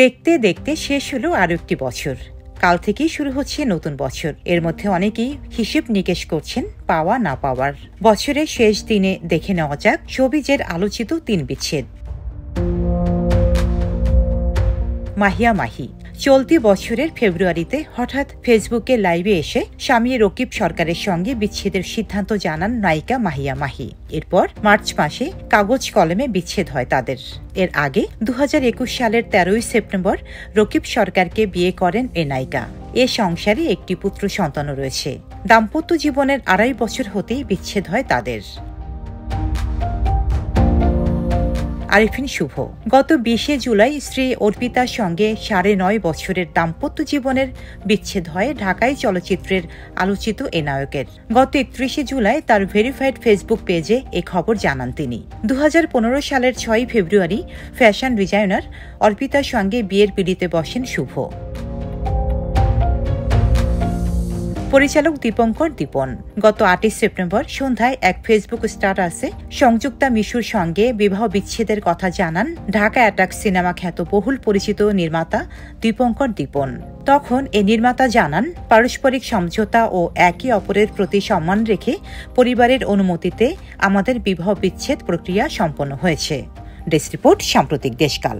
দেখতে দেখতে শেষ হলো আরো একটি বছর। কাল থেকেই শুরু হচ্ছে নতুন বছর। এর মধ্যে অনেকেই হিসেব নিকেশ করছেন পাওয়া না পাওয়ার। বছরের শেষ দিনে দেখে নেওয়া যাক শোবিজের আলোচিত ৩ বিচ্ছেদ। মাহিয়া মাহি চলতি বছরের ফেব্রুয়ারিতে হঠাৎ ফেসবুকে লাইভে এসে স্বামী রকিব সরকারের সঙ্গে বিচ্ছেদের সিদ্ধান্ত জানান নায়িকা মাহিয়া মাহি। এরপর মার্চ মাসে কাগজ কলমে বিচ্ছেদ হয় তাদের। এর আগে ২০২১ সালের ১৩ই সেপ্টেম্বর রকিব সরকারকে বিয়ে করেন এ নায়িকা। এ সংসারে একটি পুত্র সন্তানও রয়েছে। দাম্পত্য জীবনের ২.৫ বছর হতেই বিচ্ছেদ হয় তাদের। আরিফিন শুভ গত ২০ জুলাই স্ত্রী অর্পিতার সঙ্গে ৯.৫ বছরের দাম্পত্য জীবনের বিচ্ছেদ হয় ঢাকাই চলচ্চিত্রের আলোচিত এ নায়কের। গত ৩১ জুলাই তার ভেরিফাইড ফেসবুক পেজে এ খবর জানান তিনি। ২০১৫ সালের ৬ ফেব্রুয়ারি ফ্যাশন ডিজাইনার অর্পিতার সঙ্গে বিয়ের পিঁড়িতে বসেন শুভ। পরিচালক দীপঙ্কর দীপন গত ৮ সেপ্টেম্বর সন্ধ্যায় এক ফেসবুক স্ট্যাটাসে সংযুক্তা মিশুর সঙ্গে বিবাহ বিচ্ছেদের কথা জানান ঢাকা অ্যাটাক সিনেমা খ্যাত বহুল পরিচিত নির্মাতা দীপঙ্কর দীপন। তখন এ নির্মাতা জানান, পারস্পরিক সমঝোতা ও একে অপরের প্রতি সম্মান রেখে পরিবারের অনুমতিতে আমাদের বিবাহ বিচ্ছেদ প্রক্রিয়া সম্পন্ন হয়েছে। ডেস্ক রিপোর্ট, সাম্প্রতিক দেশকাল।